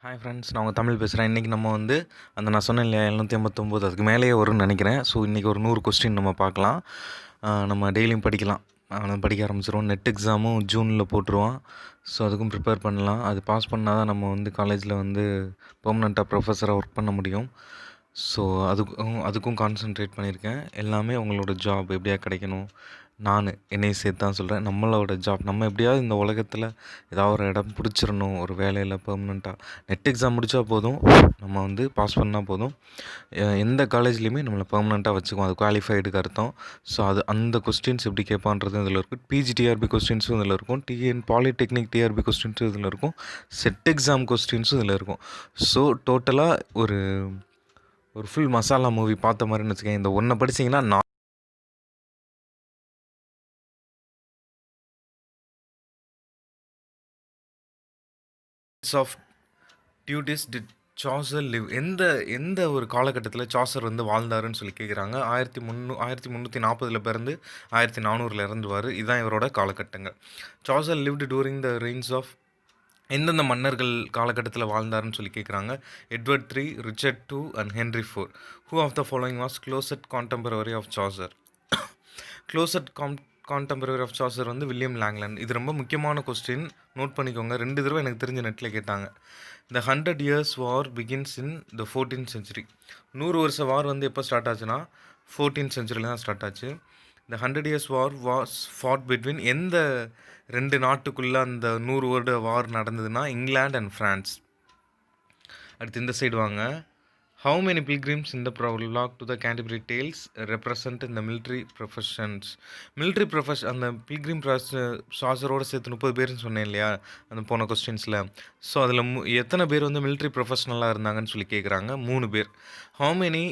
Hi friends, நான் உங்கள் தமிழ் பேசுகிறேன். இன்றைக்கி நம்ம வந்து நான் சொன்னேன் இல்லையா 759 அதுக்கு மேலேயே வரும்னு நினைக்கிறேன். ஸோ இன்றைக்கி ஒரு 100 கொஸ்டின் நம்ம பார்க்கலாம். நம்ம டெய்லியும் படிக்கலாம். படிக்க ஆரம்பிச்சிருவோம். நெட் எக்ஸாமும் ஜூனில் போட்டுருவான். ஸோ அதுக்கும் ப்ரிப்பேர் பண்ணலாம். அது பாஸ் பண்ணால் தான் நம்ம வந்து காலேஜில் வந்து பெர்மனெண்ட்டாக ப்ரொஃபஸராக ஒர்க் பண்ண முடியும். ஸோ அதுக்கும் கான்சென்ட்ரேட் பண்ணியிருக்கேன். எல்லாமே உங்களோட ஜாப் எப்படியா கிடைக்கணும். நான் என்னையும் சேர்த்து தான் சொல்கிறேன். நம்மளோட ஜாப் நம்ம எப்படியாவது இந்த உலகத்தில் ஏதாவது ஒரு இடம் பிடிச்சிடணும், ஒரு வேலையில் பெர்மனெண்ட்டாக. நெட் எக்ஸாம் முடித்தா போதும், நம்ம வந்து பாஸ் பண்ணால் போதும். எந்த காலேஜ்லேயுமே நம்மளை பெர்மனெண்ட்டாக வச்சுக்குவோம். அது குவாலிஃபைடுக்கு அர்த்தம். ஸோ அந்த கொஸ்டின்ஸ் எப்படி கேட்பான்றது இதில் இருக்கும். பிஜிடிஆர்பி கொஸ்டின்ஸும் இதில் இருக்கும். டிஎன் பாலிடெக்னிக் டிஆர்பி கொஸ்டின்ஸும் இதில் இருக்கும். செட் எக்ஸாம் கொஸ்டின்ஸும் இதில் இருக்கும். ஸோ டோட்டலாக ஒரு ஃபுல் மசாலா மூவி பார்த்த மாதிரின்னு வச்சுக்கேன். இந்த ஒன்றை படிச்சிங்கன்னா of duties did Chaucer live எந்த ஒரு காலகட்டத்தில் சாசர் வந்து வாழ்ந்தாருன்னு சொல்லி கேட்குறாங்க. 1340 பிறந்து 1400 இறந்துவார். இதுதான் இவரோட காலகட்டங்கள். Chaucer lived during the reigns of எந்தெந்த மன்னர்கள் காலகட்டத்தில் வாழ்ந்தாருன்னு சொல்லி கேட்குறாங்க. Edward 3, Richard 2 and Henry 4. Who of the following was closest contemporary of Chaucer? Closest contemporary of Chaucer வந்து வில்லியம் லேங்லேண்ட். இது ரொம்ப முக்கியமான கொஸ்டின், நோட் பண்ணிக்கோங்க. 2 தடவை எனக்கு தெரிஞ்ச நெட்டில் கேட்டாங்க. த 100 years war begins in the 14th century. 100 வருஷ வார் வந்து எப்போ ஸ்டார்ட் ஆச்சுன்னா 14th centuryல தான் ஸ்டார்ட் ஆச்சு. த 100 years war was fought between எந்த 2 நாட்டுக்குள்ளே அந்த 100 வருட வார் நடந்ததுன்னா இங்கிலாந்து அண்ட் ஃப்ரான்ஸ். அடுத்து இந்த சைடு வாங்க. How many pilgrims in the prologue to the Canterbury Tales represent in the military professions? Military profession அந்த பில்கிரிம் சாசரோடு சேர்த்து 30 பேர்னு சொன்னேன் இல்லையா அந்த போன கொஸ்டின்ஸில். ஸோ அதில் எத்தனை பேர் வந்து மிலிட்ரி ப்ரொஃபஷனலாக இருந்தாங்கன்னு சொல்லி கேட்குறாங்க. 3 பேர். How many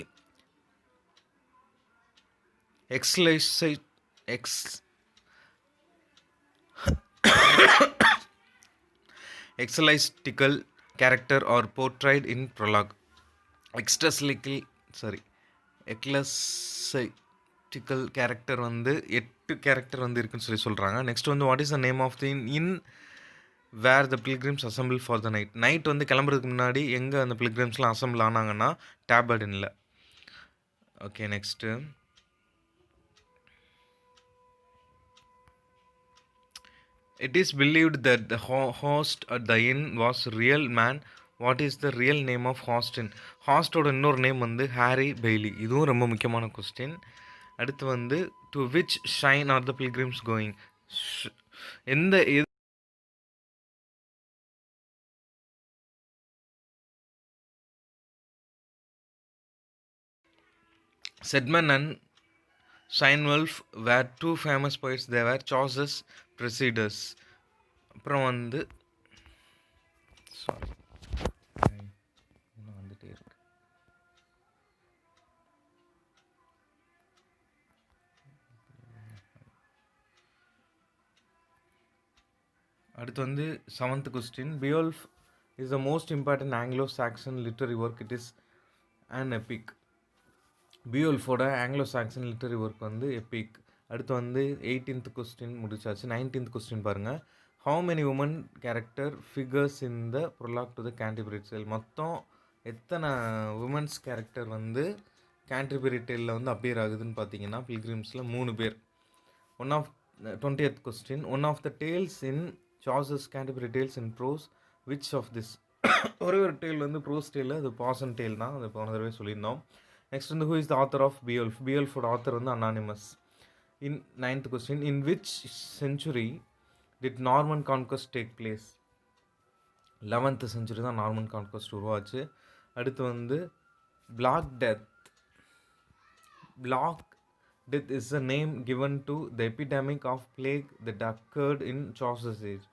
ecclesiastical character are portrayed in prologue? Ecclesiastical character வந்து 8 கேரக்டர் வந்து இருக்குன்னு சொல்லி சொல்கிறாங்க. நெக்ஸ்ட் வந்து what is the name of the inn where the pilgrims assemble for the night வந்து கிளம்புறதுக்கு முன்னாடி எங்கே அந்த பில்கிரிம்ஸ்லாம் அசம்பிள் ஆனாங்கன்னா டேபர்டினில். Okay, next it is believed that the host at the inn was real man. What is the real name of ஹாஸ்டின்? ஹாஸ்டோட இன்னொரு நேம் வந்து ஹாரி பெய்லி. இதுவும் ரொம்ப முக்கியமான கொஸ்டின். அடுத்து வந்து to which shrine are the pilgrims going? எந்த Caedmon and Cynewulf were 2 famous poets. they were Chaucer's Preceders. அப்புறம் வந்து சாரி வந்துட்டே இருக்கு. அடுத்து வந்து 7th question. Beowulf is the most important Anglo Saxon literary work. It is an epic. பியோல்ஃபோட Anglo Saxon literary work வந்து epic. அடுத்து வந்து 18th கொஸ்டின் முடிச்சாச்சு. 19th கொஸ்டின் பாருங்கள். How many woman character figures in the prologue to the Canterbury tale? மொத்தம் எத்தனை womans character வந்து Canterbury டேலில் வந்து அப்பியர் ஆகுதுன்னு பார்த்தீங்கன்னா பில்கிரிம்ஸில் 3 பேர். 20th question. One of the tales in Chaucer's Canterbury tales in pros which of this? ஒரே ஒரு டேல் வந்து ப்ரோஸ் டேல், அது பாசன் டேல் தான், அது போன தடவை சொல்லியிருந்தோம். நெக்ஸ்ட் வந்து who is the author of Beowulf? பியோல்ஃபோட ஆத்தர் வந்து anonymous. In 9th question. In which century did Norman conquest take place? 11th century தான் நார்மன் கான்கொஸ்ட் உருவாச்சு. அடுத்து வந்து Black Death is a name given to the epidemic of plague that occurred in Chaucer's age.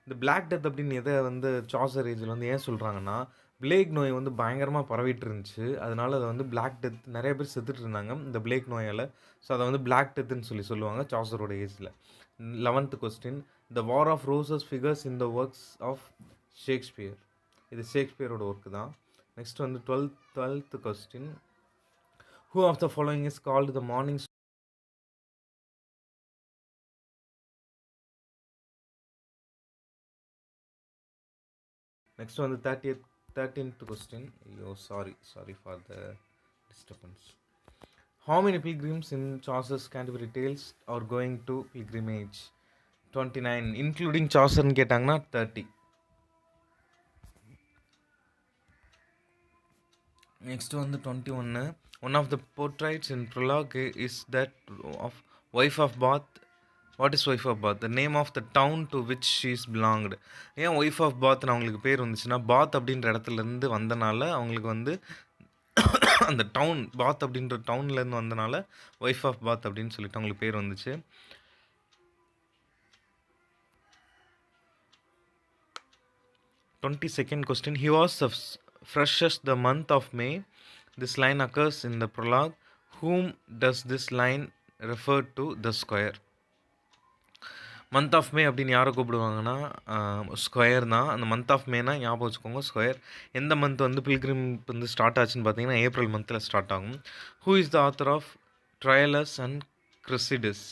இந்த black death அப்படின்னு எதை வந்து Chaucer ஏஜில் வந்து ஏன் சொல்கிறாங்கன்னா, பிளேக் நோய் வந்து பயங்கரமாக பரவிட்டு இருந்துச்சு. அதனால அதை வந்து பிளாக் டெத், நிறைய பேர் செத்துட்டு இருந்தாங்க இந்த பிளேக் நோயால். ஸோ அதை வந்து பிளாக் டெத்துன்னு சொல்லுவாங்க சாசரோட ஏஜில். 11th question. The war of roses figures in the works of Shakespeare. இது ஷேக்ஸ்பியரோட ஒர்க்கு தான். நெக்ஸ்ட் வந்து 12th question. Who of the following is called the morning? Next வந்து 30th 13th question. Oh, sorry for the disturbance. How many pilgrims in Chaucer's Canterbury Tales are going to pilgrimage? 29, including Chaucer கேட்டாங்கன்னா 30. Next வந்து 21. One of the portraits in prologue is that of wife of Bath. What is wife of Bath? The name of the town to which she is belonged. ஏன் wife of Bath அவங்களுக்கு பேர் வந்துச்சுன்னா பாத் அப்படின்ற இடத்துலேருந்து வந்தனால அவங்களுக்கு வந்து அந்த டவுன் பாத் அப்படின்ற டவுன்லேருந்து வந்தனால ஒய்ஃப் ஆஃப் பாத் அப்படின்னு சொல்லிட்டு அவங்களுக்கு பேர் வந்துச்சு. 22nd question. He was fresh as the month of May. This line occurs in the prologue. Whom does this line refer to? The squire. Month of May அப்படின்னு யாரை கூப்பிடுவாங்கன்னா ஸ்கொயர் தான். அந்த மந்த் ஆஃப் மேனா ஞாபகம் வச்சுக்கோங்க ஸ்கொயர். எந்த month வந்து pilgrim வந்து start ஆச்சுன்னு பார்த்தீங்கன்னா ஏப்ரல் மந்தில் ஸ்டார்ட் ஆகும். Who is the author of Troilus and Criseyde?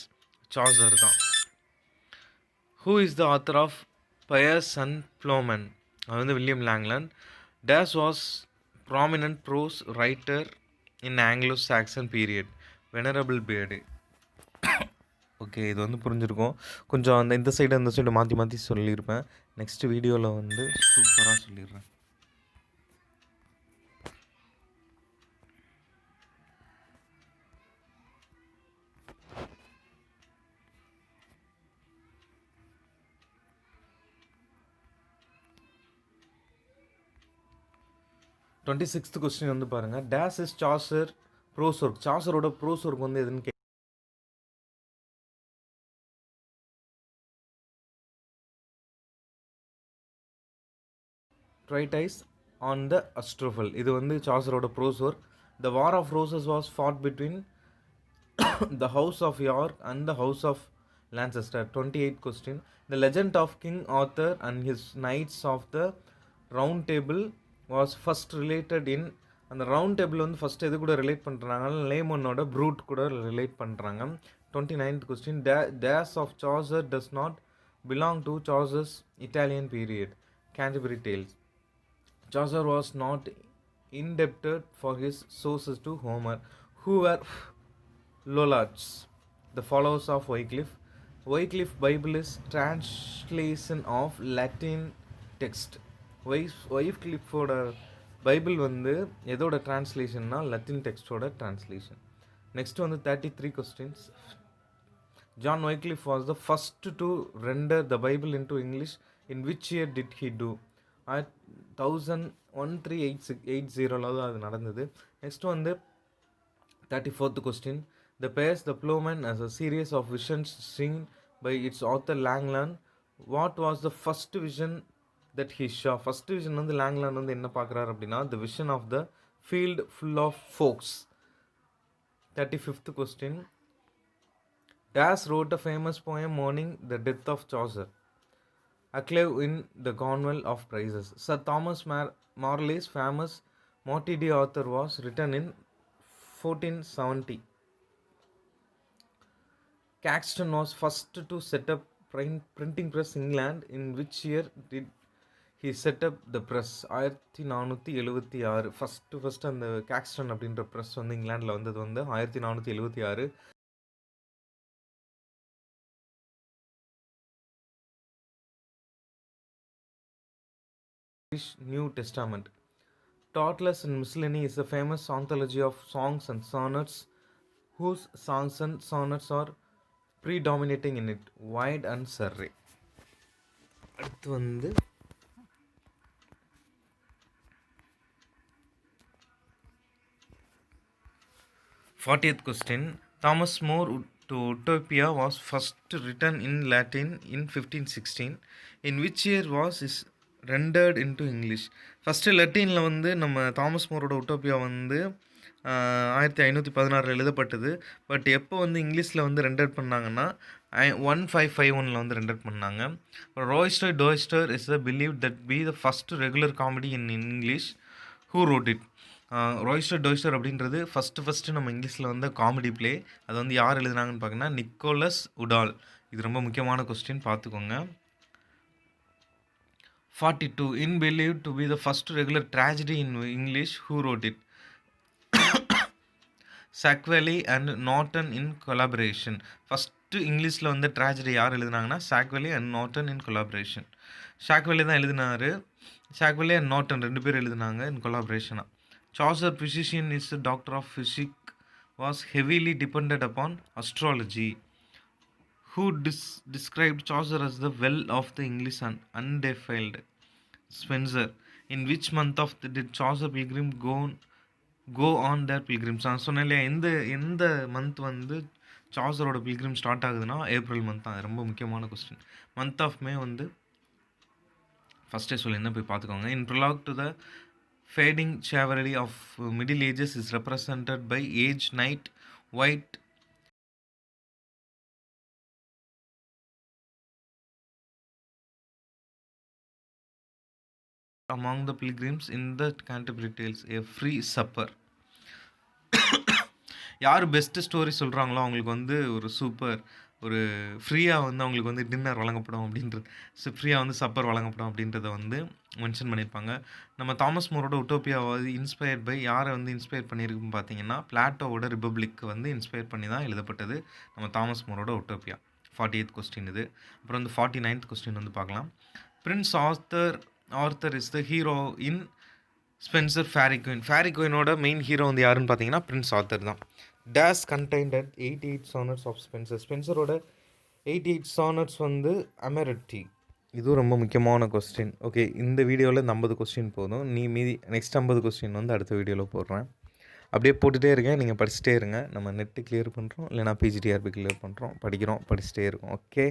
Chaucer தான். Who is the author of Piers and Plowman? அது வந்து William Langland. This was prominent prose writer in Anglo Saxon period? Venerable Bede. Okay, இது வந்து புரிஞ்சிருக்கும். கொஞ்சம் இந்த side மாற்றி மாற்றி சொல்லியிருப்பேன். நெக்ஸ்ட் வீடியோவில் வந்து சூப்பராக சொல்லிடுறேன். டுவெண்ட்டி சிக்ஸ்த் கொஸ்டின் வந்து பாருங்கள். This is Chaucer prose work? சாசரோட ப்ரோஸ் ஒர்க் வந்து எதுன்னு Treatise on the Astrophel. இது வந்து சாசரோட prose work. The War of Roses was fought between the House of York and the House of Lancaster. 28th question. The legend of King Arthur and his knights of the Round Table was first related in. அந்த round table வந்து first எது கூட relate பண்ணுறாங்க? லேமனோட fruit கூட relate பண்ணுறாங்க. 29th question. Dash of Chaucer does not belong to Chaucer's Italian period. Canterbury Tales. Chaucer was not indebted for his sources to Homer. Who were Lollards? The followers of Wycliffe. Wycliffe Bible is translation of Latin text. Wycliffe Bible வந்து எதோட டிரான்ஸ்லேஷன்னா Latin டெக்ஸ்டோட translation. Next வந்து 33 questions. John Wycliffe was the first to render the Bible into English. In which year did he do? 1380 தான் அது நடந்தது. Next வந்து 34th question. The Pious the Plowman as a series of visions seen by its author Langland. What was the first vision that he saw? First vision வந்து Langland வந்து என்ன பார்க்குறாரு அப்படின்னா the vision of the field full of folks. 35th question. Dash wrote a famous poem mourning the death of Chaucer. Acclave in the Cornwall of Prizes. Sir Thomas Morley's famous Morty D. Arthur was written in 1470. Caxton was first to set up printing press in England. In which year did he set up the press? 1476. First அந்த Caxton அப்படின்ற press வந்து இங்கிலாண்டில் வந்தது வந்து 1476. New Testament. Tautless and Miscellany is a famous anthology of songs and sonnets whose songs and sonnets are predominating in it. Wide and Surrey. அடுத்து வந்து 40th question. Thomas More to Utopia was first written in Latin in 1516. In which year was it rendered into English? First லத்தீனில் வந்து நம்ம Thomas மோரோட உட்டோப்பியா வந்து 1516 எழுதப்பட்டது. But எப்போ வந்து இங்கிலீஷில் வந்து ரெண்டர் பண்ணாங்கன்னா 1551 வந்து ரெண்டர் பண்ணாங்க. Roister is the believe that be the first regular comedy in English. Who wrote it? Roister அப்படின்றது ஃபஸ்ட்டு நம்ம இங்கிலீஷில் வந்து காமெடி ப்ளே. அது வந்து யார் எழுதுனாங்கன்னு பார்க்கணுன்னா நிக்கோலஸ் உடால். இது ரொம்ப முக்கியமான கொஸ்டின், பார்த்துக்கோங்க. 42. In believed to be the first regular tragedy in English, who wrote it? Sackville and Norton in collaboration. First இங்கிலீஷில் வந்து ட்ராஜடி யார் எழுதுனாங்கன்னா Sackville and Norton in collaboration. Sackville தான் எழுதினார். சாக்வெலி அண்ட் நார்டன் 2 பேர் எழுதினாங்க இன் கொலாபரேஷனாக. Chaucer physician is a doctor of physics was heavily dependent upon astrology. Who described Chaucer as the well of the English and undefiled? Spenser. In which month of did Chaucer pilgrim go on their pilgrims? நான் சொன்னேன் இல்லையா, எந்த month வந்து சாசரோட pilgrim start ஆகுதுன்னா April month தான். ரொம்ப முக்கியமான question. Month of மே வந்து ஃபஸ்ட்டே சொல்லியிருந்தேன், போய் பார்த்துக்கோங்க. In prologue to the fading chivalry of middle ages is represented by age, night, white among the pilgrims in the Canterbury Tales, a free supper. யார் பெஸ்ட்டு ஸ்டோரி சொல்கிறாங்களோ அவங்களுக்கு வந்து ஒரு ஃப்ரீயாக வந்து அவங்களுக்கு வந்து டின்னர் வழங்கப்படும் அப்படின்றது, ஃப்ரீயாக வந்து சப்பர் வழங்கப்படும் அப்படின்றத வந்து மென்ஷன் பண்ணியிருப்பாங்க. நம்ம தாமஸ் மோரோட உட்டோப்பியாவது இன்ஸ்பயர்ட் பை யாரை வந்து இன்ஸ்பயர் பண்ணியிருக்குன்னு பார்த்தீங்கன்னா பிளாட்டோவோட ரிப்பப்ளிக் வந்து இன்ஸ்பயர் பண்ணி தான் எழுதப்பட்டது நம்ம தாமஸ் மோரோட உட்டோப்பியா. 48th கொஸ்டின் இது. அப்புறம் வந்து 49th கொஸ்டின் வந்து பார்க்கலாம். Prince Arthur is the hero in Spenser Faerie Queene. Faerie குயினோட மெயின் ஹீரோ வந்து யாருன்னு பார்த்தீங்கன்னா பிரின்ஸ் ஆர்த்தர் தான். This contained 88 sonnets of Spenser. ஸ்பென்சரோட 88 சானட்ஸ் வந்து அமெரிட்டி. இதுவும் ரொம்ப முக்கியமான கொஸ்டின். ஓகே, இந்த வீடியோவில் இந்த 50 கொஸ்டின் போதும். மீதி நெக்ஸ்ட் 50 கொஸ்டின் வந்து அடுத்த வீடியோவில் போடுறேன். அப்படியே போட்டுகிட்டே இருக்கேன், நீங்கள் படிச்சுட்டே இருங்க. நம்ம நெட்டு கிளியர் பண்ணுறோம், இல்லைனா பிஜிடிஆர்பி கிளியர் பண்ணுறோம், படிச்சிட்டே இருக்கோம். ஓகே.